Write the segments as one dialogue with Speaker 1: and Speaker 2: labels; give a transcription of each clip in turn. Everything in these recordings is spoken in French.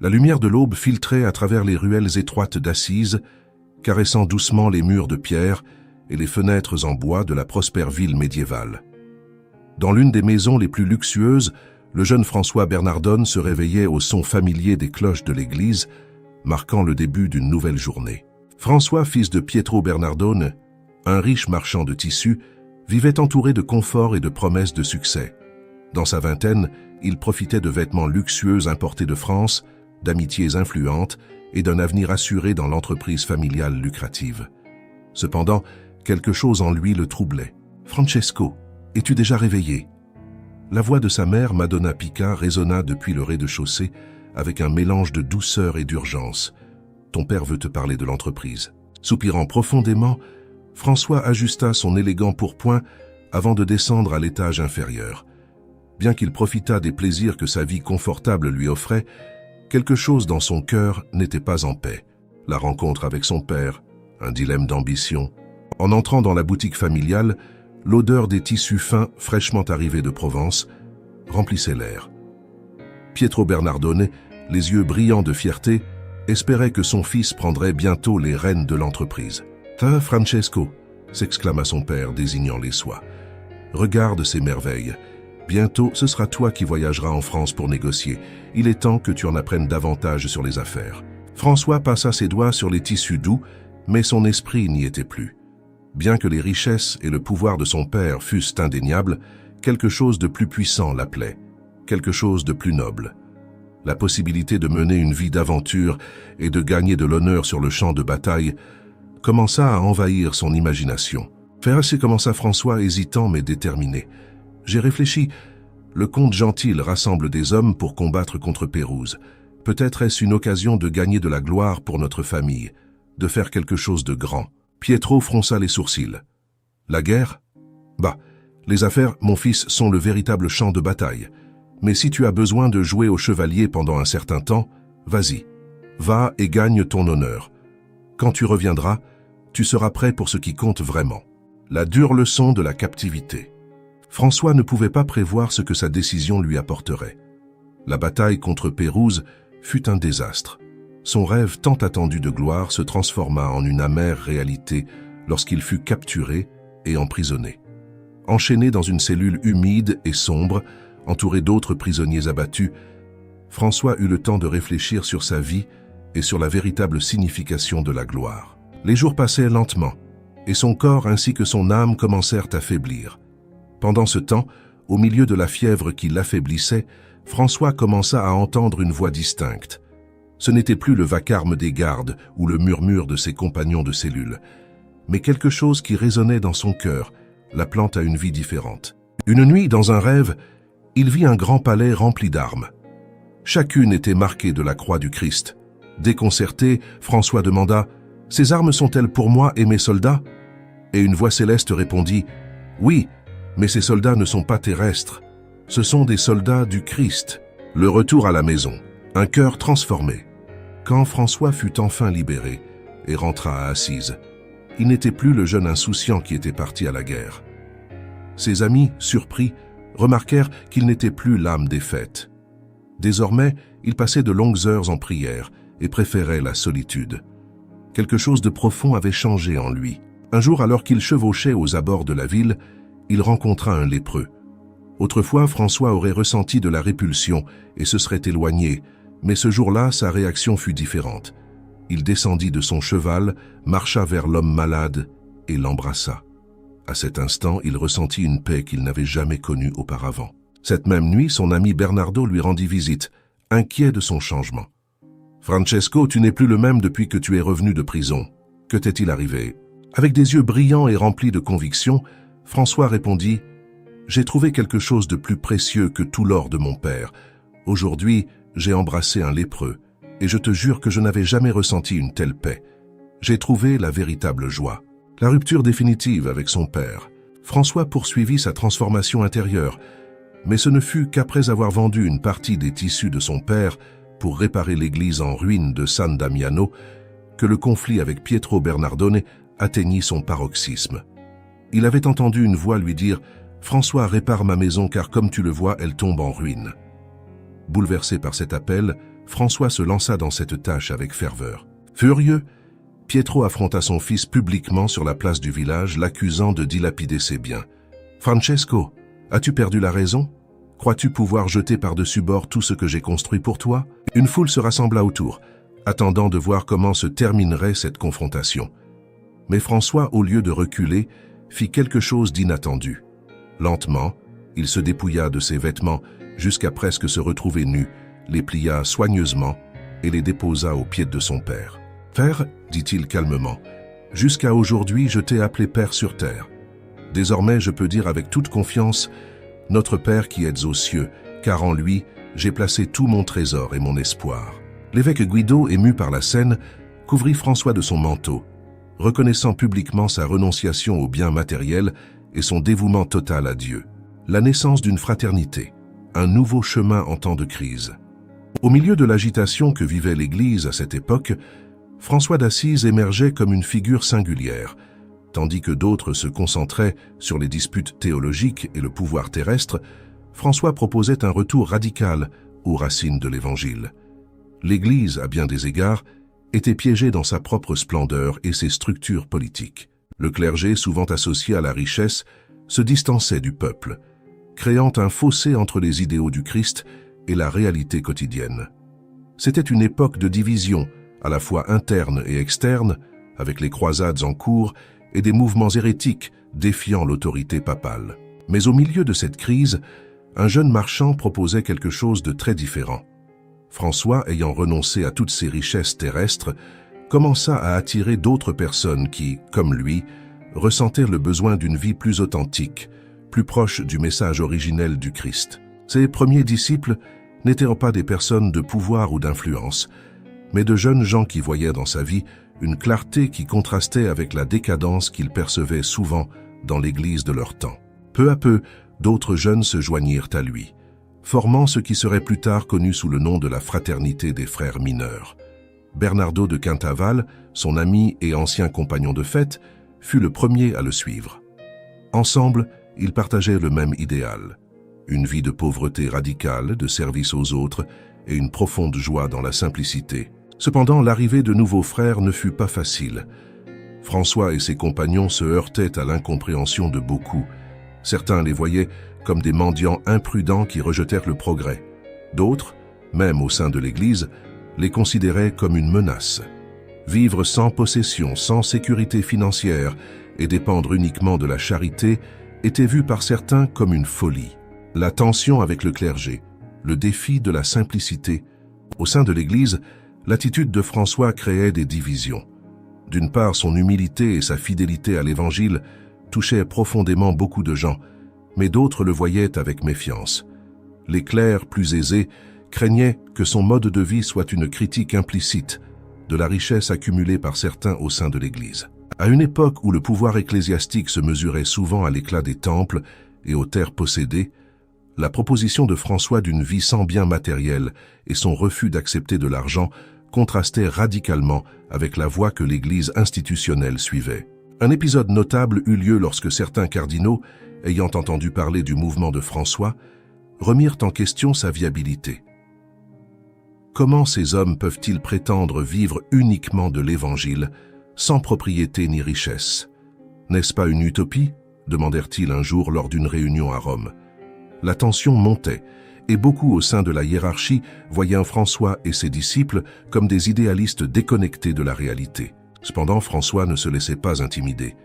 Speaker 1: La lumière de l'aube filtrait à travers les ruelles étroites d'Assise, caressant doucement les murs de pierre et les fenêtres en bois de la prospère ville médiévale. Dans l'une des maisons les plus luxueuses, le jeune François Bernardone se réveillait au son familier des cloches de l'église, marquant le début d'une nouvelle journée. François, fils de Pietro Bernardone, un riche marchand de tissus, vivait entouré de confort et de promesses de succès. Dans sa vingtaine, il profitait de vêtements luxueux importés de France, d'amitiés influentes et d'un avenir assuré dans l'entreprise familiale lucrative. Cependant, quelque chose en lui le troublait. « Francesco, es-tu déjà réveillé ?» La voix de sa mère, Madonna Pica, résonna depuis le rez-de-chaussée avec un mélange de douceur et d'urgence. « Ton père veut te parler de l'entreprise. » Soupirant profondément, François ajusta son élégant pourpoint avant de descendre à l'étage inférieur. Bien qu'il profitât des plaisirs que sa vie confortable lui offrait, quelque chose dans son cœur n'était pas en paix. La rencontre avec son père, un dilemme d'ambition. En entrant dans la boutique familiale, l'odeur des tissus fins fraîchement arrivés de Provence remplissait l'air. Pietro Bernardone, les yeux brillants de fierté, espérait que son fils prendrait bientôt les rênes de l'entreprise. « Tiens, Francesco !» s'exclama son père, désignant les soies. « Regarde ces merveilles. Bientôt, ce sera toi qui voyageras en France pour négocier. Il est temps que tu en apprennes davantage sur les affaires. » François passa ses doigts sur les tissus doux, mais son esprit n'y était plus. Bien que les richesses et le pouvoir de son père fussent indéniables, quelque chose de plus puissant l'appelait, quelque chose de plus noble. La possibilité de mener une vie d'aventure et de gagner de l'honneur sur le champ de bataille commença à envahir son imagination. « Faire, commença François, hésitant mais déterminé. « J'ai réfléchi. Le comte Gentil rassemble des hommes pour combattre contre Pérouse. Peut-être est-ce une occasion de gagner de la gloire pour notre famille, de faire quelque chose de grand. » Pietro fronça les sourcils. « La guerre ? Bah, les affaires, mon fils, sont le véritable champ de bataille. Mais si tu as besoin de jouer au chevalier pendant un certain temps, vas-y. Va et gagne ton honneur. Quand tu reviendras, tu seras prêt pour ce qui compte vraiment. » La dure leçon de la captivité. François ne pouvait pas prévoir ce que sa décision lui apporterait. La bataille contre Pérouse fut un désastre. Son rêve tant attendu de gloire se transforma en une amère réalité lorsqu'il fut capturé et emprisonné. Enchaîné dans une cellule humide et sombre, entouré d'autres prisonniers abattus, François eut le temps de réfléchir sur sa vie et sur la véritable signification de la gloire. Les jours passaient lentement, et son corps ainsi que son âme commencèrent à faiblir. Pendant ce temps, au milieu de la fièvre qui l'affaiblissait, François commença à entendre une voix distincte. Ce n'était plus le vacarme des gardes ou le murmure de ses compagnons de cellule, mais quelque chose qui résonnait dans son cœur, l'appelant à une vie différente. Une nuit, dans un rêve, il vit un grand palais rempli d'armes. Chacune était marquée de la croix du Christ. Déconcerté, François demanda « Ces armes sont-elles pour moi et mes soldats ?» Et une voix céleste répondit « Oui, mais ces soldats ne sont pas terrestres. Ce sont des soldats du Christ. » Le retour à la maison, un cœur transformé. Quand François fut enfin libéré et rentra à Assise, il n'était plus le jeune insouciant qui était parti à la guerre. Ses amis, surpris, remarquèrent qu'il n'était plus l'âme des fêtes. Désormais, il passait de longues heures en prière et préférait la solitude. Quelque chose de profond avait changé en lui. Un jour, alors qu'il chevauchait aux abords de la ville, il rencontra un lépreux. Autrefois, François aurait ressenti de la répulsion et se serait éloigné, mais ce jour-là, sa réaction fut différente. Il descendit de son cheval, marcha vers l'homme malade et l'embrassa. À cet instant, il ressentit une paix qu'il n'avait jamais connue auparavant. Cette même nuit, son ami Bernardo lui rendit visite, inquiet de son changement. « Francesco, tu n'es plus le même depuis que tu es revenu de prison. Que t'est-il arrivé ?» Avec des yeux brillants et remplis de conviction, François répondit « J'ai trouvé quelque chose de plus précieux que tout l'or de mon père. Aujourd'hui, j'ai embrassé un lépreux, et je te jure que je n'avais jamais ressenti une telle paix. J'ai trouvé la véritable joie. » La rupture définitive avec son père. François poursuivit sa transformation intérieure, mais ce ne fut qu'après avoir vendu une partie des tissus de son père pour réparer l'église en ruine de San Damiano que le conflit avec Pietro Bernardone atteignit son paroxysme. Il avait entendu une voix lui dire « François, répare ma maison car comme tu le vois, elle tombe en ruine. » Bouleversé par cet appel, François se lança dans cette tâche avec ferveur. Furieux, Pietro affronta son fils publiquement sur la place du village, l'accusant de dilapider ses biens. « Francesco, as-tu perdu la raison? Crois-tu pouvoir jeter par-dessus bord tout ce que j'ai construit pour toi ?» Une foule se rassembla autour, attendant de voir comment se terminerait cette confrontation. Mais François, au lieu de reculer, fit quelque chose d'inattendu. Lentement, il se dépouilla de ses vêtements jusqu'à presque se retrouver nu, les plia soigneusement et les déposa aux pieds de son père. « Père, dit-il calmement, jusqu'à aujourd'hui je t'ai appelé Père sur terre. Désormais je peux dire avec toute confiance, notre Père qui êtes aux cieux, car en lui j'ai placé tout mon trésor et mon espoir. » L'évêque Guido, ému par la scène, couvrit François de son manteau, reconnaissant publiquement sa renonciation aux biens matériels et son dévouement total à Dieu. La naissance d'une fraternité, un nouveau chemin en temps de crise. Au milieu de l'agitation que vivait l'Église à cette époque, François d'Assise émergeait comme une figure singulière, tandis que d'autres se concentraient sur les disputes théologiques et le pouvoir terrestre. François proposait un retour radical aux racines de l'Évangile. L'Église, à bien des égards, était piégée dans sa propre splendeur et ses structures politiques. Le clergé, souvent associé à la richesse, se distançait du peuple, créant un fossé entre les idéaux du Christ et la réalité quotidienne. C'était une époque de division, à la fois interne et externe, avec les croisades en cours et des mouvements hérétiques défiant l'autorité papale. Mais au milieu de cette crise, un jeune marchand proposait quelque chose de très différent. François, ayant renoncé à toutes ses richesses terrestres, commença à attirer d'autres personnes qui, comme lui, ressentaient le besoin d'une vie plus authentique, plus proche du message originel du Christ. Ses premiers disciples n'étaient pas des personnes de pouvoir ou d'influence, mais de jeunes gens qui voyaient dans sa vie une clarté qui contrastait avec la décadence qu'ils percevaient souvent dans l'Église de leur temps. Peu à peu, d'autres jeunes se joignirent à lui, formant ce qui serait plus tard connu sous le nom de la Fraternité des Frères Mineurs. Bernardo de Quintaval, son ami et ancien compagnon de fête, fut le premier à le suivre. Ensemble, ils partageaient le même idéal, une vie de pauvreté radicale, de service aux autres et une profonde joie dans la simplicité. Cependant, l'arrivée de nouveaux frères ne fut pas facile. François et ses compagnons se heurtaient à l'incompréhension de beaucoup. Certains les voyaient comme des mendiants imprudents qui rejetèrent le progrès. D'autres, même au sein de l'Église, les considéraient comme une menace. Vivre sans possession, sans sécurité financière et dépendre uniquement de la charité était vu par certains comme une folie. La tension avec le clergé, le défi de la simplicité. Au sein de l'Église, l'attitude de François créait des divisions. D'une part, son humilité et sa fidélité à l'Évangile touchaient profondément beaucoup de gens, mais d'autres le voyaient avec méfiance. Les clercs, plus aisés, craignaient que son mode de vie soit une critique implicite de la richesse accumulée par certains au sein de l'Église. À une époque où le pouvoir ecclésiastique se mesurait souvent à l'éclat des temples et aux terres possédées, la proposition de François d'une vie sans biens matériels et son refus d'accepter de l'argent contrastaient radicalement avec la voie que l'Église institutionnelle suivait. Un épisode notable eut lieu lorsque certains cardinaux, ayant entendu parler du mouvement de François, remirent en question sa viabilité. Comment ces hommes peuvent-ils prétendre vivre uniquement de l'Évangile, sans propriété ni richesse? N'est-ce pas une utopie? Demandèrent-ils un jour lors d'une réunion à Rome. La tension montait, et beaucoup au sein de la hiérarchie voyaient François et ses disciples comme des idéalistes déconnectés de la réalité. Cependant, François ne se laissait pas intimider.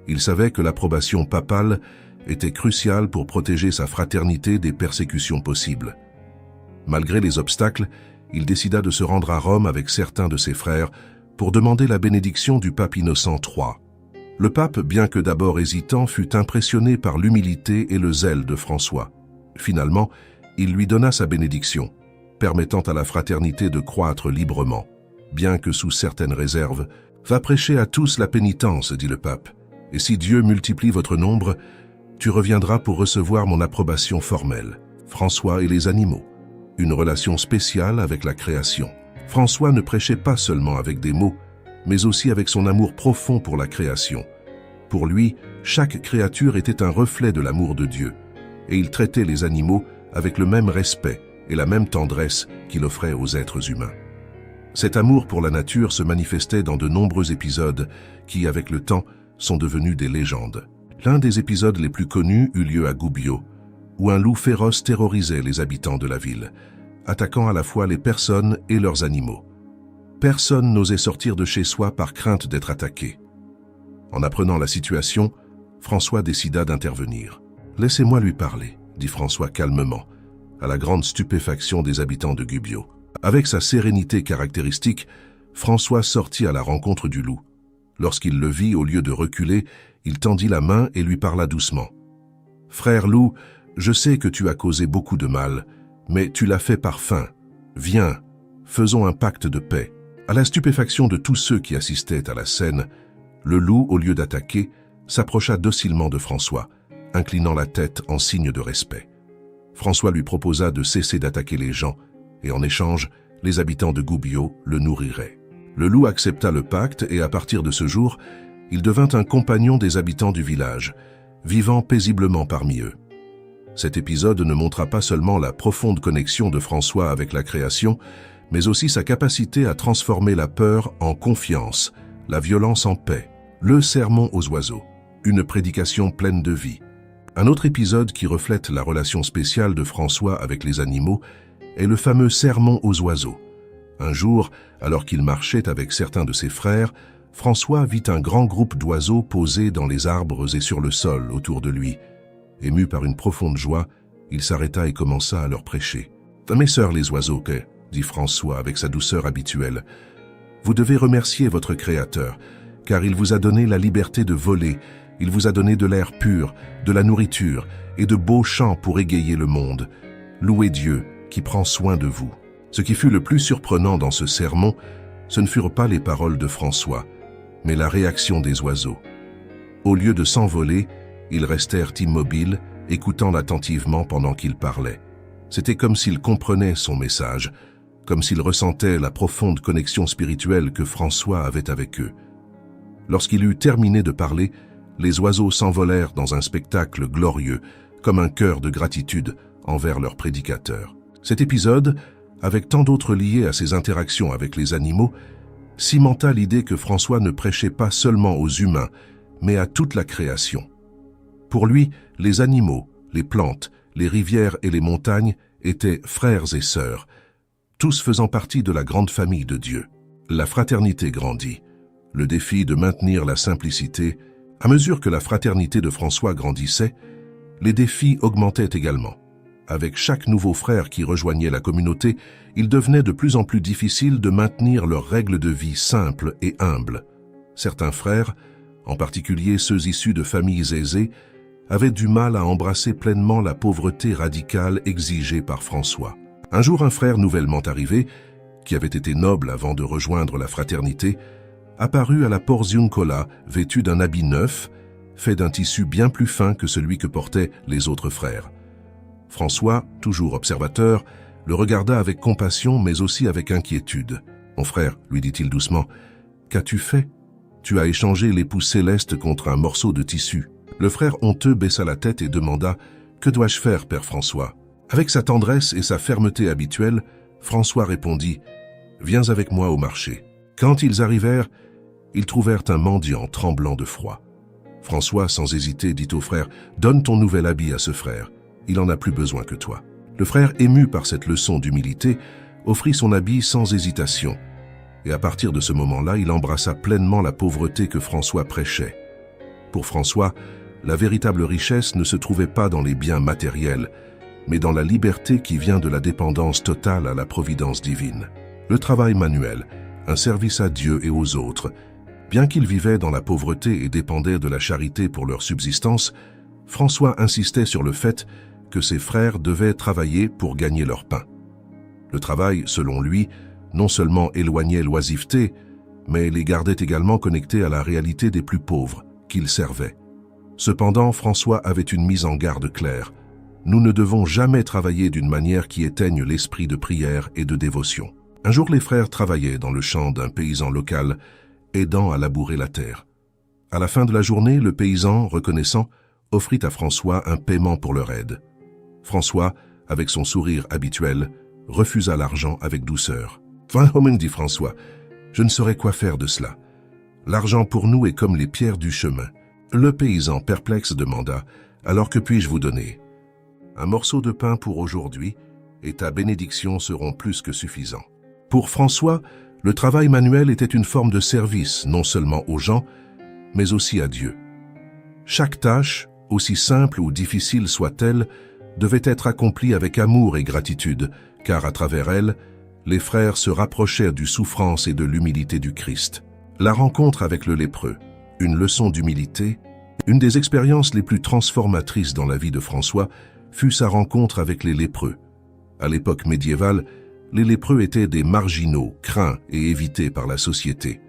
Speaker 1: Il savait que l'approbation papale était cruciale pour protéger sa fraternité des persécutions possibles. Malgré les obstacles, il décida de se rendre à Rome avec certains de ses frères pour demander la bénédiction du pape Innocent III. Le pape, bien que d'abord hésitant, fut impressionné par l'humilité et le zèle de François. Finalement, il lui donna sa bénédiction, permettant à la fraternité de croître librement, bien que sous certaines réserves. « Va prêcher à tous la pénitence, dit le pape, et si Dieu multiplie votre nombre, tu reviendras pour recevoir mon approbation formelle. » François et les animaux, une relation spéciale avec la création. François ne prêchait pas seulement avec des mots, mais aussi avec son amour profond pour la création. Pour lui, chaque créature était un reflet de l'amour de Dieu, et il traitait les animaux avec le même respect et la même tendresse qu'il offrait aux êtres humains. Cet amour pour la nature se manifestait dans de nombreux épisodes qui, avec le temps, sont devenus des légendes. L'un des épisodes les plus connus eut lieu à Gubbio, où un loup féroce terrorisait les habitants de la ville, attaquant à la fois les personnes et leurs animaux. Personne n'osait sortir de chez soi par crainte d'être attaqué. En apprenant la situation, François décida d'intervenir. « Laissez-moi lui parler », dit François calmement, à la grande stupéfaction des habitants de Gubbio. Avec sa sérénité caractéristique, François sortit à la rencontre du loup. Lorsqu'il le vit, au lieu de reculer, il tendit la main et lui parla doucement. « Frère loup, je sais que tu as causé beaucoup de mal, mais tu l'as fait par faim. Viens, faisons un pacte de paix. » À la stupéfaction de tous ceux qui assistaient à la scène, le loup, au lieu d'attaquer, s'approcha docilement de François, inclinant la tête en signe de respect. François lui proposa de cesser d'attaquer les gens, et en échange, les habitants de Gubbio le nourriraient. Le loup accepta le pacte et à partir de ce jour, il devint un compagnon des habitants du village, vivant paisiblement parmi eux. Cet épisode ne montra pas seulement la profonde connexion de François avec la création, mais aussi sa capacité à transformer la peur en confiance, la violence en paix. Le sermon aux oiseaux, une prédication pleine de vie. Un autre épisode qui reflète la relation spéciale de François avec les animaux est le fameux sermon aux oiseaux. Un jour, alors qu'il marchait avec certains de ses frères, François vit un grand groupe d'oiseaux posés dans les arbres et sur le sol autour de lui. Ému par une profonde joie, il s'arrêta et commença à leur prêcher. « Mes sœurs les oiseaux, dit François avec sa douceur habituelle, vous devez remercier votre Créateur, car il vous a donné la liberté de voler, il vous a donné de l'air pur, de la nourriture et de beaux chants pour égayer le monde. Louez Dieu qui prend soin de vous. » Ce qui fut le plus surprenant dans ce sermon, ce ne furent pas les paroles de François, mais la réaction des oiseaux. Au lieu de s'envoler, ils restèrent immobiles, écoutant attentivement pendant qu'il parlait. C'était comme s'ils comprenaient son message, comme s'ils ressentaient la profonde connexion spirituelle que François avait avec eux. Lorsqu'il eut terminé de parler, les oiseaux s'envolèrent dans un spectacle glorieux, comme un chœur de gratitude envers leur prédicateur. Cet épisode, avec tant d'autres liés à ses interactions avec les animaux, cimenta l'idée que François ne prêchait pas seulement aux humains, mais à toute la création. Pour lui, les animaux, les plantes, les rivières et les montagnes étaient frères et sœurs, tous faisant partie de la grande famille de Dieu. La fraternité grandit. Le défi de maintenir la simplicité, à mesure que la fraternité de François grandissait, les défis augmentaient également. Avec chaque nouveau frère qui rejoignait la communauté, il devenait de plus en plus difficile de maintenir leurs règles de vie simples et humbles. Certains frères, en particulier ceux issus de familles aisées, avaient du mal à embrasser pleinement la pauvreté radicale exigée par François. Un jour, un frère nouvellement arrivé, qui avait été noble avant de rejoindre la fraternité, apparut à la Porziuncola vêtu d'un habit neuf, fait d'un tissu bien plus fin que celui que portaient les autres frères. François, toujours observateur, le regarda avec compassion mais aussi avec inquiétude. « Mon frère, lui dit-il doucement, qu'as-tu fait? Tu as échangé l'époux céleste contre un morceau de tissu. » Le frère honteux baissa la tête et demanda « Que dois-je faire, Père François ?» Avec sa tendresse et sa fermeté habituelle, François répondit « Viens avec moi au marché. » Quand ils arrivèrent, ils trouvèrent un mendiant tremblant de froid. François, sans hésiter, dit au frère « Donne ton nouvel habit à ce frère. Il en a plus besoin que toi. » Le frère, ému par cette leçon d'humilité, offrit son habit sans hésitation. Et à partir de ce moment-là, il embrassa pleinement la pauvreté que François prêchait. Pour François, la véritable richesse ne se trouvait pas dans les biens matériels, mais dans la liberté qui vient de la dépendance totale à la providence divine. Le travail manuel, un service à Dieu et aux autres. Bien qu'il vivait dans la pauvreté et dépendait de la charité pour leur subsistance, François insistait sur le fait que ses frères devaient travailler pour gagner leur pain. Le travail, selon lui, non seulement éloignait l'oisiveté, mais les gardait également connectés à la réalité des plus pauvres, qu'ils servaient. Cependant, François avait une mise en garde claire. Nous ne devons jamais travailler d'une manière qui éteigne l'esprit de prière et de dévotion. Un jour, les frères travaillaient dans le champ d'un paysan local, aidant à labourer la terre. À la fin de la journée, le paysan, reconnaissant, offrit à François un paiement pour leur aide. François, avec son sourire habituel, refusa l'argent avec douceur. « Vraiment, dit François, je ne saurais quoi faire de cela. L'argent pour nous est comme les pierres du chemin. » Le paysan perplexe demanda « Alors que puis-je vous donner ?»« Un morceau de pain pour aujourd'hui, et ta bénédiction seront plus que suffisants. » Pour François, le travail manuel était une forme de service, non seulement aux gens, mais aussi à Dieu. Chaque tâche, aussi simple ou difficile soit-elle, devait être accomplie avec amour et gratitude, car à travers elle, les frères se rapprochèrent du souffrance et de l'humilité du Christ. La rencontre avec le lépreux, une leçon d'humilité, une des expériences les plus transformatrices dans la vie de François, fut sa rencontre avec les lépreux. À l'époque médiévale, les lépreux étaient des marginaux, craints et évités par la société.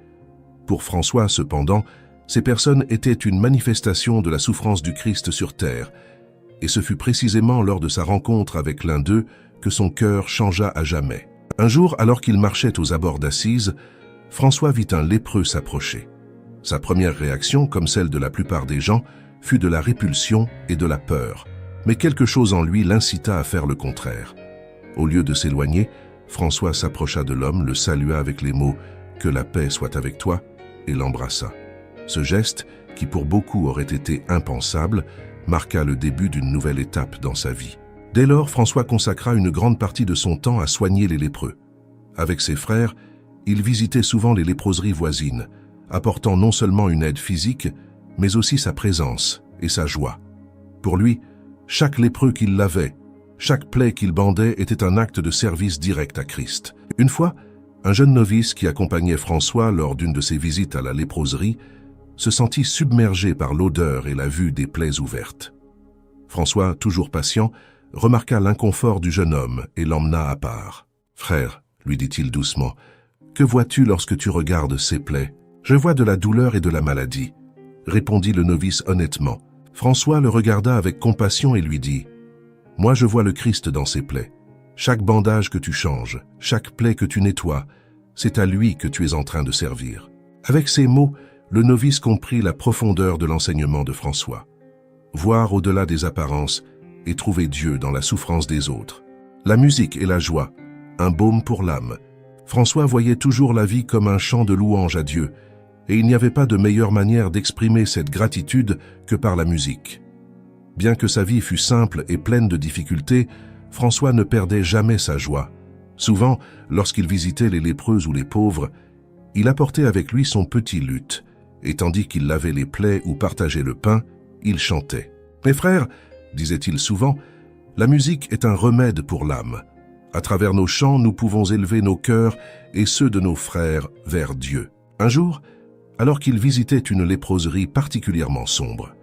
Speaker 1: Pour François, cependant, ces personnes étaient une manifestation de la souffrance du Christ sur terre, et ce fut précisément lors de sa rencontre avec l'un d'eux que son cœur changea à jamais. Un jour, alors qu'il marchait aux abords d'Assise, François vit un lépreux s'approcher. Sa première réaction, comme celle de la plupart des gens, fut de la répulsion et de la peur, mais quelque chose en lui l'incita à faire le contraire. Au lieu de s'éloigner, François s'approcha de l'homme, le salua avec les mots « Que la paix soit avec toi » et l'embrassa. Ce geste, qui pour beaucoup aurait été impensable, marqua le début d'une nouvelle étape dans sa vie. Dès lors, François consacra une grande partie de son temps à soigner les lépreux. Avec ses frères, il visitait souvent les léproseries voisines, apportant non seulement une aide physique, mais aussi sa présence et sa joie. Pour lui, chaque lépreux qu'il lavait, chaque plaie qu'il bandait était un acte de service direct à Christ. Une fois, un jeune novice qui accompagnait François lors d'une de ses visites à la léproserie se sentit submergé par l'odeur et la vue des plaies ouvertes. François, toujours patient, remarqua l'inconfort du jeune homme et l'emmena à part. « Frère, lui dit-il doucement, que vois-tu lorsque tu regardes ces plaies ? »« Je vois de la douleur et de la maladie, » répondit le novice honnêtement. François le regarda avec compassion et lui dit « Moi je vois le Christ dans ces plaies. Chaque bandage que tu changes, chaque plaie que tu nettoies, c'est à lui que tu es en train de servir. » Avec ces mots, le novice comprit la profondeur de l'enseignement de François. Voir au-delà des apparences et trouver Dieu dans la souffrance des autres. La musique et la joie, un baume pour l'âme. François voyait toujours la vie comme un chant de louange à Dieu, et il n'y avait pas de meilleure manière d'exprimer cette gratitude que par la musique. Bien que sa vie fût simple et pleine de difficultés, François ne perdait jamais sa joie. Souvent, lorsqu'il visitait les lépreux ou les pauvres, il apportait avec lui son petit luth, et tandis qu'il lavait les plaies ou partageait le pain, il chantait. « Mes frères, disait-il souvent, la musique est un remède pour l'âme. À travers nos chants, nous pouvons élever nos cœurs et ceux de nos frères vers Dieu. » Un jour, alors qu'il visitait une léproserie particulièrement sombre,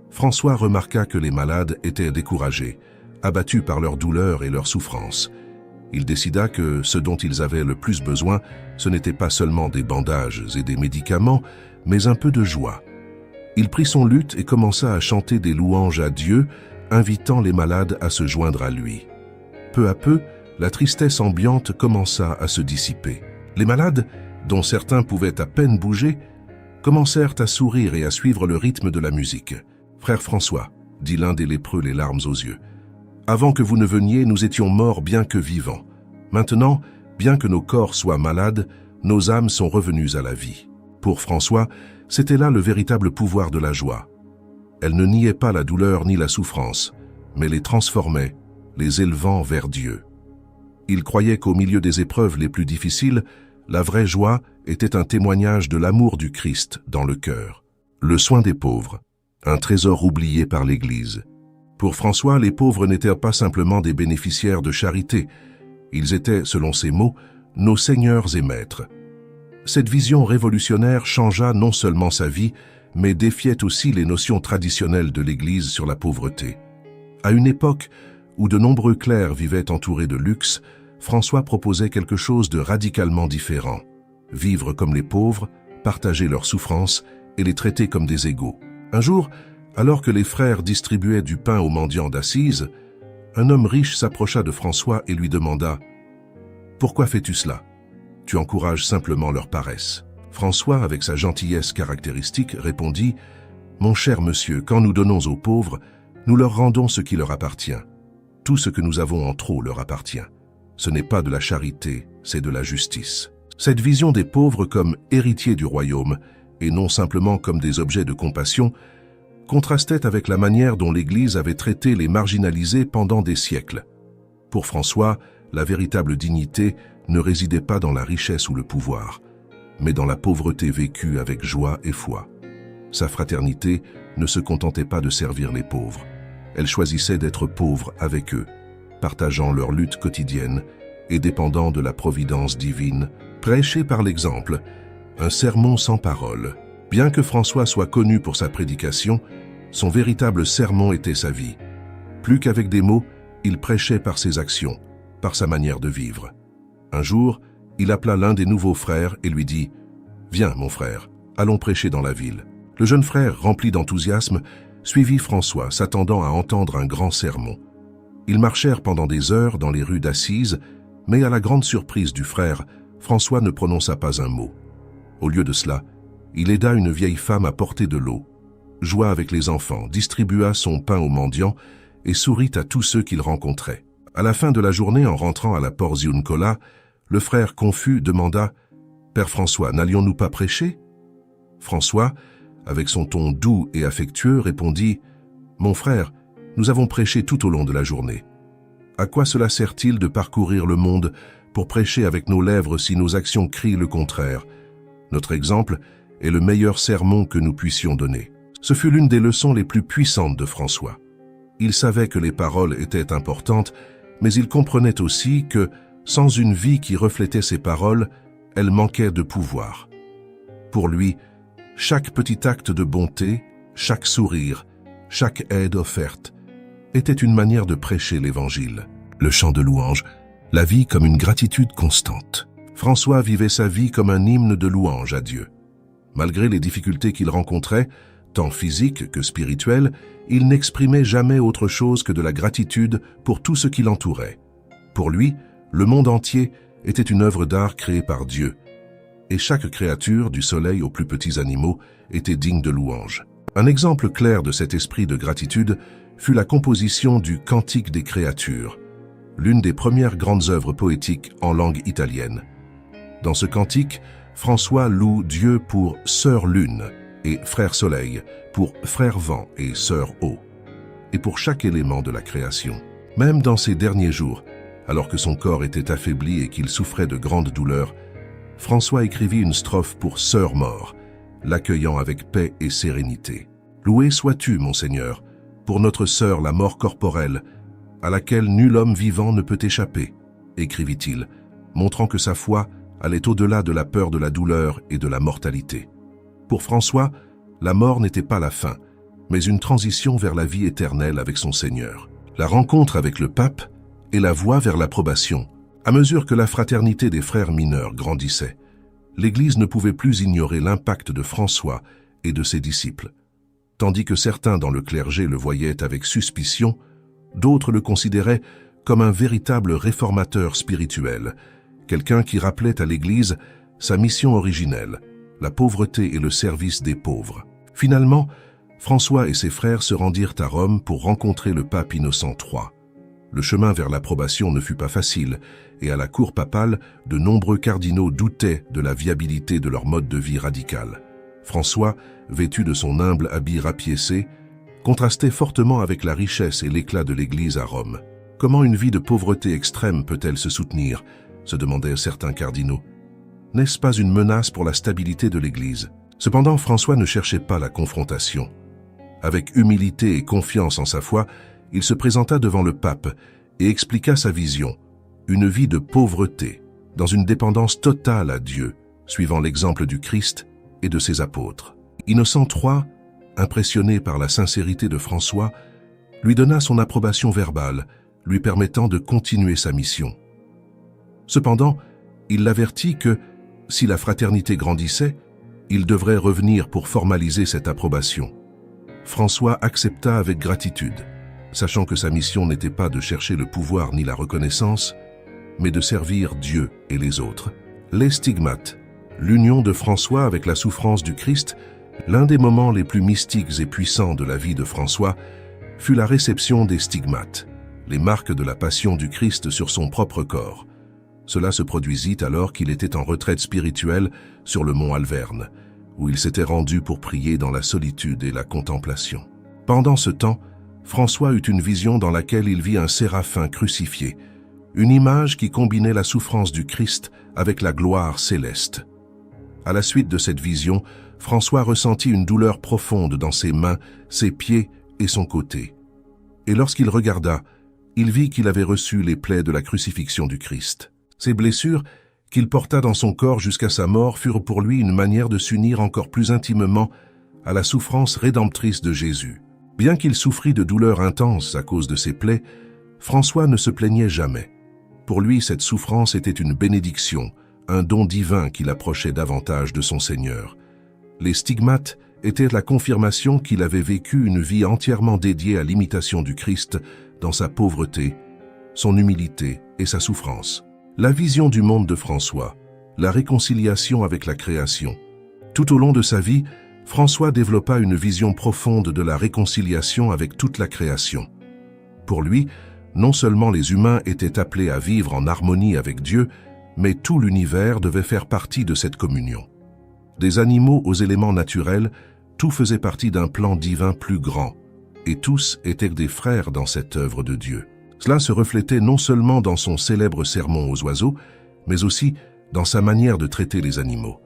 Speaker 1: François remarqua que les malades étaient découragés, abattus par leur douleur et leur souffrance. Il décida que ce dont ils avaient le plus besoin, ce n'était pas seulement des bandages et des médicaments, mais un peu de joie. Il prit son luth et commença à chanter des louanges à Dieu, invitant les malades à se joindre à lui. Peu à peu, la tristesse ambiante commença à se dissiper. Les malades, dont certains pouvaient à peine bouger, commencèrent à sourire et à suivre le rythme de la musique. « Frère François, dit l'un des lépreux les larmes aux yeux, avant que vous ne veniez, nous étions morts bien que vivants. Maintenant, bien que nos corps soient malades, nos âmes sont revenues à la vie. » Pour François, c'était là le véritable pouvoir de la joie. Elle ne niait pas la douleur ni la souffrance, mais les transformait, les élevant vers Dieu. Il croyait qu'au milieu des épreuves les plus difficiles, la vraie joie était un témoignage de l'amour du Christ dans le cœur. Le soin des pauvres, un trésor oublié par l'Église. Pour François, les pauvres n'étaient pas simplement des bénéficiaires de charité. Ils étaient, selon ses mots, nos seigneurs et maîtres. Cette vision révolutionnaire changea non seulement sa vie, mais défiait aussi les notions traditionnelles de l'Église sur la pauvreté. À une époque où de nombreux clercs vivaient entourés de luxe, François proposait quelque chose de radicalement différent. Vivre comme les pauvres, partager leurs souffrances et les traiter comme des égaux. Un jour, alors que les frères distribuaient du pain aux mendiants d'Assise, un homme riche s'approcha de François et lui demanda « Pourquoi fais-tu cela ? Tu encourages simplement leur paresse. » François, avec sa gentillesse caractéristique, répondit « Mon cher monsieur, quand nous donnons aux pauvres, nous leur rendons ce qui leur appartient. Tout ce que nous avons en trop leur appartient. Ce n'est pas de la charité, c'est de la justice. Cette vision des pauvres comme héritiers du royaume, et non simplement comme des objets de compassion, contrastait avec la manière dont l'Église avait traité les marginalisés pendant des siècles. Pour François, la véritable dignité ne résidait pas dans la richesse ou le pouvoir, mais dans la pauvreté vécue avec joie et foi. Sa fraternité ne se contentait pas de servir les pauvres. Elle choisissait d'être pauvre avec eux, partageant leur lutte quotidienne et dépendant de la providence divine, prêché par l'exemple, un sermon sans parole. Bien que François soit connu pour sa prédication, son véritable sermon était sa vie. Plus qu'avec des mots, il prêchait par ses actions, par sa manière de vivre. Un jour, il appela l'un des nouveaux frères et lui dit « Viens, mon frère, allons prêcher dans la ville. » Le jeune frère, rempli d'enthousiasme, suivit François, s'attendant à entendre un grand sermon. Ils marchèrent pendant des heures dans les rues d'Assise, mais à la grande surprise du frère, François ne prononça pas un mot. Au lieu de cela, il aida une vieille femme à porter de l'eau, joua avec les enfants, distribua son pain aux mendiants et sourit à tous ceux qu'il rencontrait. À la fin de la journée, en rentrant à la Porziun Kola, le frère confus demanda « Père François, n'allions-nous pas prêcher ?» François, avec son ton doux et affectueux, répondit « Mon frère, nous avons prêché tout au long de la journée. À quoi cela sert-il de parcourir le monde pour prêcher avec nos lèvres si nos actions crient le contraire? Notre exemple est le meilleur sermon que nous puissions donner. » Ce fut l'une des leçons les plus puissantes de François. Il savait que les paroles étaient importantes, mais il comprenait aussi que, sans une vie qui reflétait ces paroles, elles manquaient de pouvoir. Pour lui, chaque petit acte de bonté, chaque sourire, chaque aide offerte, était une manière de prêcher l'Évangile. Le chant de louange, la vie comme une gratitude constante. François vivait sa vie comme un hymne de louange à Dieu. Malgré les difficultés qu'il rencontrait, tant physiques que spirituelles, il n'exprimait jamais autre chose que de la gratitude pour tout ce qui l'entourait. Pour lui, le monde entier était une œuvre d'art créée par Dieu, et chaque créature, du soleil aux plus petits animaux, était digne de louange. Un exemple clair de cet esprit de gratitude fut la composition du Cantique des créatures, l'une des premières grandes œuvres poétiques en langue italienne. Dans ce cantique, François loue Dieu pour Sœur Lune et Frère Soleil, pour Frère Vent et Sœur Eau, et pour chaque élément de la création. Même dans ces derniers jours, alors que son corps était affaibli et qu'il souffrait de grandes douleurs, François écrivit une strophe pour Sœur Mort, l'accueillant avec paix et sérénité. « Loué sois-tu, mon Seigneur, pour notre sœur la mort corporelle, à laquelle nul homme vivant ne peut échapper, » écrivit-il, montrant que sa foi allait au-delà de la peur de la douleur et de la mortalité. Pour François, la mort n'était pas la fin, mais une transition vers la vie éternelle avec son Seigneur. La rencontre avec le pape est la voie vers l'approbation. À mesure que la fraternité des frères mineurs grandissait, l'Église ne pouvait plus ignorer l'impact de François et de ses disciples. Tandis que certains dans le clergé le voyaient avec suspicion, d'autres le considéraient comme un véritable réformateur spirituel, quelqu'un qui rappelait à l'Église sa mission originelle, la pauvreté et le service des pauvres. Finalement, François et ses frères se rendirent à Rome pour rencontrer le pape Innocent III. Le chemin vers l'approbation ne fut pas facile, et à la cour papale, de nombreux cardinaux doutaient de la viabilité de leur mode de vie radical. François, vêtu de son humble habit rapiécé, contrastait fortement avec la richesse et l'éclat de l'Église à Rome. Comment une vie de pauvreté extrême peut-elle se soutenir, se demandaient certains cardinaux. N'est-ce pas une menace pour la stabilité de l'Église? Cependant, François ne cherchait pas la confrontation. Avec humilité et confiance en sa foi, il se présenta devant le pape et expliqua sa vision, une vie de pauvreté, dans une dépendance totale à Dieu, suivant l'exemple du Christ et de ses apôtres. Innocent III, impressionné par la sincérité de François, lui donna son approbation verbale, lui permettant de continuer sa mission. Cependant, il l'avertit que, si la fraternité grandissait, il devrait revenir pour formaliser cette approbation. François accepta avec gratitude, sachant que sa mission n'était pas de chercher le pouvoir ni la reconnaissance, mais de servir Dieu et les autres. Les stigmates, l'union de François avec la souffrance du Christ, l'un des moments les plus mystiques et puissants de la vie de François, fut la réception des stigmates, les marques de la passion du Christ sur son propre corps. Cela se produisit alors qu'il était en retraite spirituelle sur le mont Alverne, où il s'était rendu pour prier dans la solitude et la contemplation. Pendant ce temps, François eut une vision dans laquelle il vit un séraphin crucifié, une image qui combinait la souffrance du Christ avec la gloire céleste. À la suite de cette vision, François ressentit une douleur profonde dans ses mains, ses pieds et son côté. Et lorsqu'il regarda, il vit qu'il avait reçu les plaies de la crucifixion du Christ. Ces blessures, qu'il porta dans son corps jusqu'à sa mort, furent pour lui une manière de s'unir encore plus intimement à la souffrance rédemptrice de Jésus. Bien qu'il souffrît de douleurs intenses à cause de ses plaies, François ne se plaignait jamais. Pour lui, cette souffrance était une bénédiction, un don divin qui l'approchait davantage de son Seigneur. Les stigmates étaient la confirmation qu'il avait vécu une vie entièrement dédiée à l'imitation du Christ dans sa pauvreté, son humilité et sa souffrance. La vision du monde de François, la réconciliation avec la création. Tout au long de sa vie, François développa une vision profonde de la réconciliation avec toute la création. Pour lui, non seulement les humains étaient appelés à vivre en harmonie avec Dieu, mais tout l'univers devait faire partie de cette communion. Des animaux aux éléments naturels, tout faisait partie d'un plan divin plus grand, et tous étaient des frères dans cette œuvre de Dieu. Cela se reflétait non seulement dans son célèbre sermon aux oiseaux, mais aussi dans sa manière de traiter les animaux.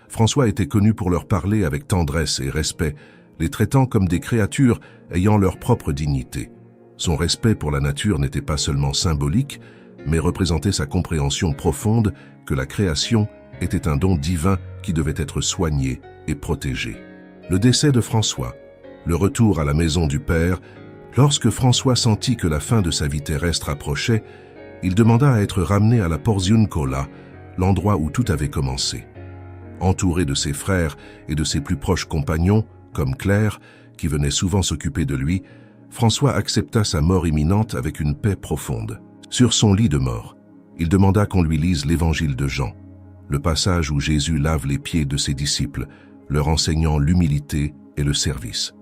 Speaker 1: François était connu pour leur parler avec tendresse et respect, les traitant comme des créatures ayant leur propre dignité. Son respect pour la nature n'était pas seulement symbolique, mais représentait sa compréhension profonde que la création était un don divin qui devait être soigné et protégé. Le décès de François, le retour à la maison du Père. Lorsque François sentit que la fin de sa vie terrestre approchait, il demanda à être ramené à la Porziuncola, l'endroit où tout avait commencé. Entouré de ses frères et de ses plus proches compagnons, comme Claire, qui venait souvent s'occuper de lui, François accepta sa mort imminente avec une paix profonde. Sur son lit de mort, il demanda qu'on lui lise l'évangile de Jean, le passage où Jésus lave les pieds de ses disciples, leur enseignant l'humilité et le service.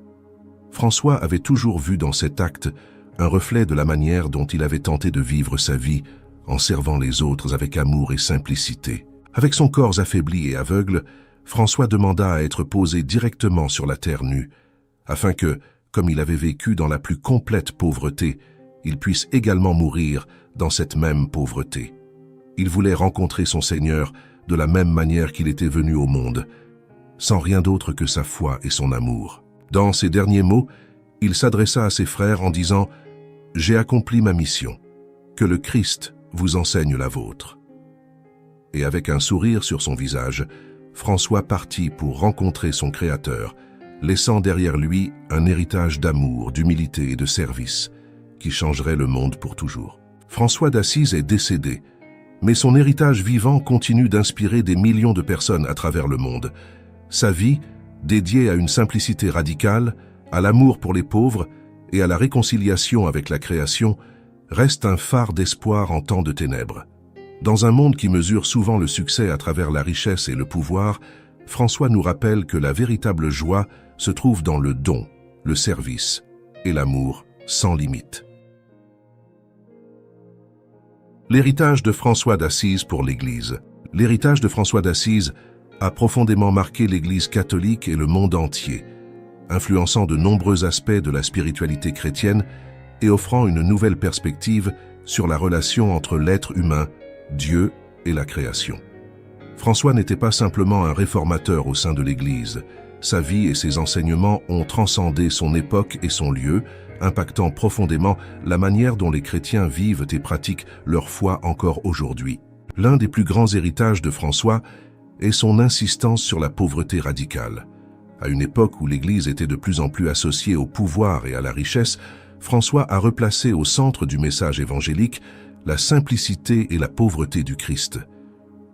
Speaker 1: François avait toujours vu dans cet acte un reflet de la manière dont il avait tenté de vivre sa vie en servant les autres avec amour et simplicité. Avec son corps affaibli et aveugle, François demanda à être posé directement sur la terre nue, afin que, comme il avait vécu dans la plus complète pauvreté, il puisse également mourir dans cette même pauvreté. Il voulait rencontrer son Seigneur de la même manière qu'il était venu au monde, sans rien d'autre que sa foi et son amour. Dans ces derniers mots, il s'adressa à ses frères en disant « J'ai accompli ma mission, que le Christ vous enseigne la vôtre. » Et avec un sourire sur son visage, François partit pour rencontrer son Créateur, laissant derrière lui un héritage d'amour, d'humilité et de service qui changerait le monde pour toujours. François d'Assise est décédé, mais son héritage vivant continue d'inspirer des millions de personnes à travers le monde. Sa vie, dédiée à une simplicité radicale, à l'amour pour les pauvres et à la réconciliation avec la création, reste un phare d'espoir en temps de ténèbres. Dans un monde qui mesure souvent le succès à travers la richesse et le pouvoir, François nous rappelle que la véritable joie se trouve dans le don, le service et l'amour sans limite. L'héritage de François d'Assise pour l'Église. L'héritage de François d'Assise a profondément marqué l'Église catholique et le monde entier, influençant de nombreux aspects de la spiritualité chrétienne et offrant une nouvelle perspective sur la relation entre l'être humain, Dieu et la création. François n'était pas simplement un réformateur au sein de l'Église. Sa vie et ses enseignements ont transcendé son époque et son lieu, impactant profondément la manière dont les chrétiens vivent et pratiquent leur foi encore aujourd'hui. L'un des plus grands héritages de François est son insistance sur la pauvreté radicale. À une époque où l'Église était de plus en plus associée au pouvoir et à la richesse, François a replacé au centre du message évangélique la simplicité et la pauvreté du Christ.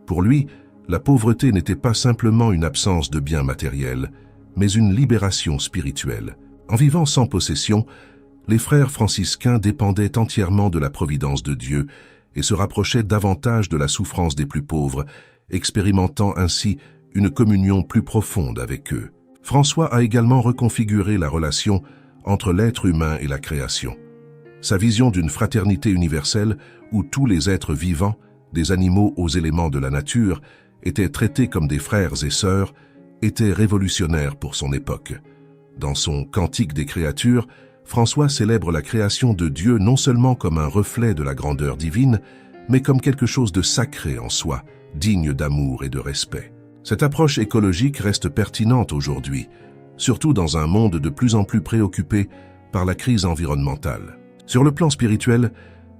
Speaker 1: Pour lui, la pauvreté n'était pas simplement une absence de biens matériels, mais une libération spirituelle. En vivant sans possession, les frères franciscains dépendaient entièrement de la providence de Dieu et se rapprochaient davantage de la souffrance des plus pauvres, expérimentant ainsi une communion plus profonde avec eux. François a également reconfiguré la relation entre l'être humain et la création. Sa vision d'une fraternité universelle où tous les êtres vivants, des animaux aux éléments de la nature, étaient traités comme des frères et sœurs, était révolutionnaire pour son époque. Dans son Cantique des créatures, François célèbre la création de Dieu non seulement comme un reflet de la grandeur divine, mais comme quelque chose de sacré en soi, digne d'amour et de respect. Cette approche écologique reste pertinente aujourd'hui, surtout dans un monde de plus en plus préoccupé par la crise environnementale. Sur le plan spirituel,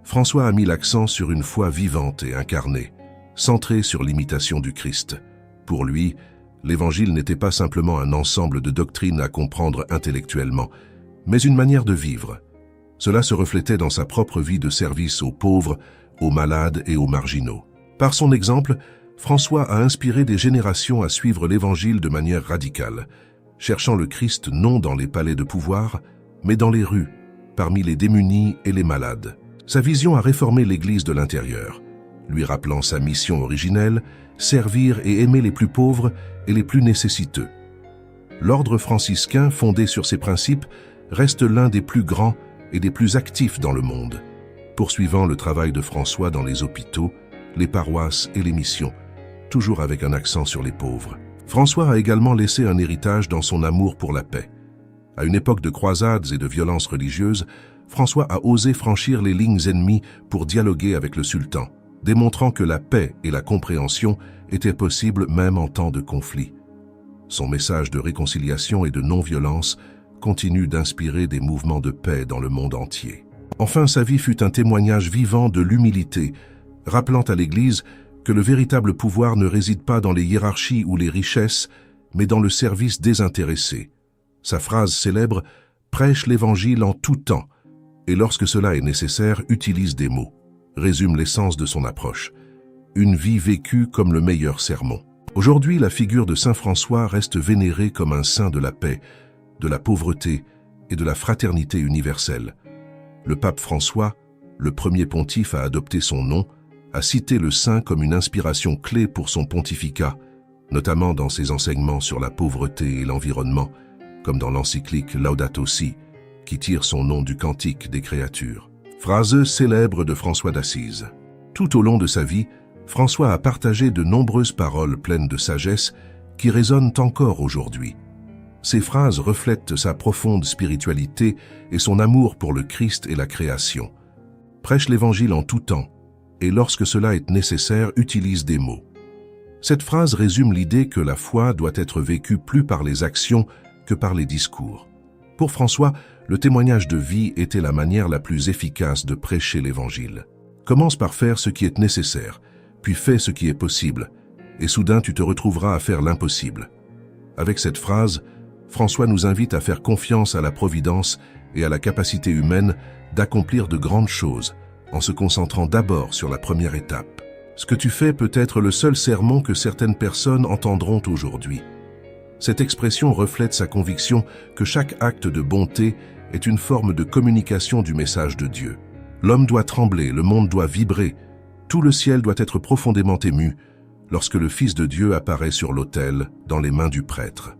Speaker 1: François a mis l'accent sur une foi vivante et incarnée, centrée sur l'imitation du Christ. Pour lui, l'Évangile n'était pas simplement un ensemble de doctrines à comprendre intellectuellement, mais une manière de vivre. Cela se reflétait dans sa propre vie de service aux pauvres, aux malades et aux marginaux. Par son exemple, François a inspiré des générations à suivre l'Évangile de manière radicale, cherchant le Christ non dans les palais de pouvoir, mais dans les rues, parmi les démunis et les malades. Sa vision a réformé l'Église de l'intérieur, lui rappelant sa mission originelle, servir et aimer les plus pauvres et les plus nécessiteux. L'ordre franciscain, fondé sur ces principes, reste l'un des plus grands et des plus actifs dans le monde, poursuivant le travail de François dans les hôpitaux, les paroisses et les missions, toujours avec un accent sur les pauvres. François a également laissé un héritage dans son amour pour la paix. À une époque de croisades et de violences religieuses, François a osé franchir les lignes ennemies pour dialoguer avec le sultan, démontrant que la paix et la compréhension étaient possibles même en temps de conflit. Son message de réconciliation et de non-violence continue d'inspirer des mouvements de paix dans le monde entier. Enfin, sa vie fut un témoignage vivant de l'humilité, rappelant à l'Église que le véritable pouvoir ne réside pas dans les hiérarchies ou les richesses, mais dans le service désintéressé. Sa phrase célèbre « Prêche l'Évangile en tout temps » et lorsque cela est nécessaire, utilise des mots, résume l'essence de son approche. Une vie vécue comme le meilleur sermon. Aujourd'hui, la figure de saint François reste vénérée comme un saint de la paix, de la pauvreté et de la fraternité universelle. Le pape François, le premier pontife à adopter son nom, a cité le saint comme une inspiration clé pour son pontificat, notamment dans ses enseignements sur la pauvreté et l'environnement, comme dans l'encyclique Laudato Si, qui tire son nom du Cantique des créatures. Phrase célèbre de François d'Assise. Tout au long de sa vie, François a partagé de nombreuses paroles pleines de sagesse qui résonnent encore aujourd'hui. Ces phrases reflètent sa profonde spiritualité et son amour pour le Christ et la création. Prêche l'Évangile en tout temps, et lorsque cela est nécessaire, utilise des mots. Cette phrase résume l'idée que la foi doit être vécue plus par les actions que par les discours. Pour François, le témoignage de vie était la manière la plus efficace de prêcher l'Évangile. Commence par faire ce qui est nécessaire, puis fais ce qui est possible, et soudain tu te retrouveras à faire l'impossible. Avec cette phrase, François nous invite à faire confiance à la providence et à la capacité humaine d'accomplir de grandes choses, en se concentrant d'abord sur la première étape. Ce que tu fais peut être le seul sermon que certaines personnes entendront aujourd'hui. Cette expression reflète sa conviction que chaque acte de bonté est une forme de communication du message de Dieu. L'homme doit trembler, le monde doit vibrer, tout le ciel doit être profondément ému lorsque le Fils de Dieu apparaît sur l'autel dans les mains du prêtre.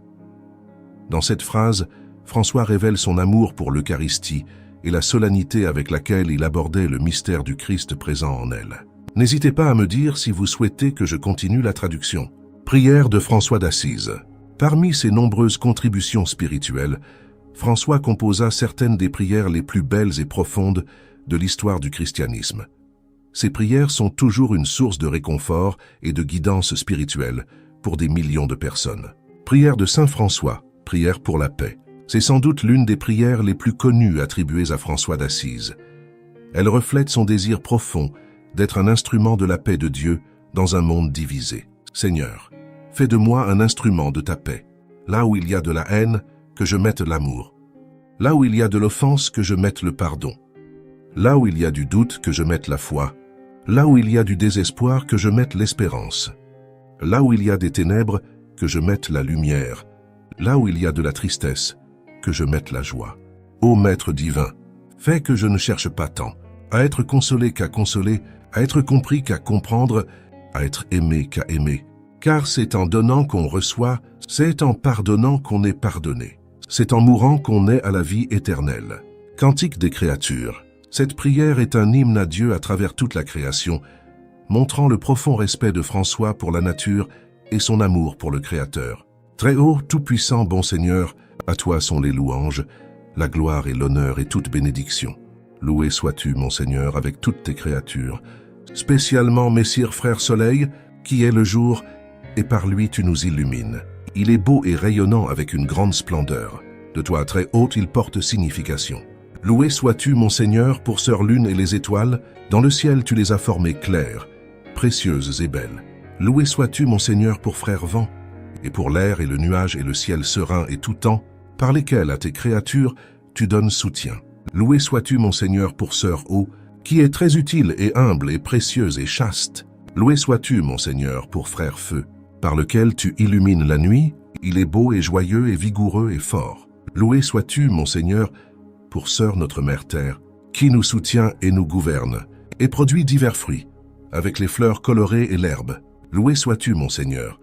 Speaker 1: Dans cette phrase, François révèle son amour pour l'Eucharistie et la solennité avec laquelle il abordait le mystère du Christ présent en elle. N'hésitez pas à me dire si vous souhaitez que je continue la traduction. Prière de François d'Assise. Parmi ses nombreuses contributions spirituelles, François composa certaines des prières les plus belles et profondes de l'histoire du christianisme. Ces prières sont toujours une source de réconfort et de guidance spirituelle pour des millions de personnes. Prière de Saint François, prière pour la paix. C'est sans doute l'une des prières les plus connues attribuées à François d'Assise. Elle reflète son désir profond d'être un instrument de la paix de Dieu dans un monde divisé. Seigneur, fais de moi un instrument de ta paix. Là où il y a de la haine, que je mette l'amour. Là où il y a de l'offense, que je mette le pardon. Là où il y a du doute, que je mette la foi. Là où il y a du désespoir, que je mette l'espérance. Là où il y a des ténèbres, que je mette la lumière. Là où il y a de la tristesse, que je mette la joie. Ô Maître divin, fais que je ne cherche pas tant à être consolé qu'à consoler, à être compris qu'à comprendre, à être aimé qu'à aimer. Car c'est en donnant qu'on reçoit, c'est en pardonnant qu'on est pardonné. C'est en mourant qu'on est à la vie éternelle. Cantique des créatures. Cette prière est un hymne à Dieu à travers toute la création, montrant le profond respect de François pour la nature et son amour pour le Créateur. Très haut, tout-puissant, bon Seigneur, à toi sont les louanges, la gloire et l'honneur et toute bénédiction. Loué sois-tu, mon Seigneur, avec toutes tes créatures, spécialement Messire Frère Soleil, qui est le jour, et par lui tu nous illumines. Il est beau et rayonnant avec une grande splendeur. De toi très haute, il porte signification. Loué sois-tu, mon Seigneur, pour Sœur Lune et les étoiles, dans le ciel tu les as formées claires, précieuses et belles. Loué sois-tu, mon Seigneur, pour Frère Vent, et pour l'air et le nuage et le ciel serein et tout temps, par lesquels à tes créatures tu donnes soutien. Loué sois-tu, mon Seigneur, pour Sœur Eau, qui est très utile et humble et précieuse et chaste. Loué sois-tu, mon Seigneur, pour Frère Feu, par lequel tu illumines la nuit, il est beau et joyeux et vigoureux et fort. Loué sois-tu, mon Seigneur, pour Sœur notre Mère Terre, qui nous soutient et nous gouverne, et produit divers fruits, avec les fleurs colorées et l'herbe. Loué sois-tu, mon Seigneur,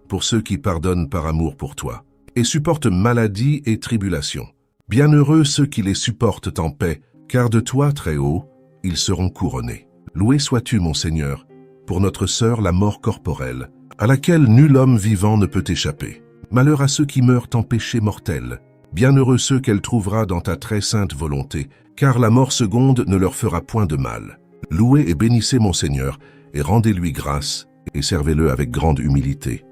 Speaker 1: pour ceux qui pardonnent par amour pour toi, et supportent maladie et tribulation. Bienheureux ceux qui les supportent en paix, car de toi, très haut, ils seront couronnés. Loué sois-tu, mon Seigneur, pour notre sœur la mort corporelle, à laquelle nul homme vivant ne peut échapper. Malheur à ceux qui meurent en péché mortel. Bienheureux ceux qu'elle trouvera dans ta très sainte volonté, car la mort seconde ne leur fera point de mal. Louez et bénissez mon Seigneur, et rendez-lui grâce, et servez-le avec grande humilité.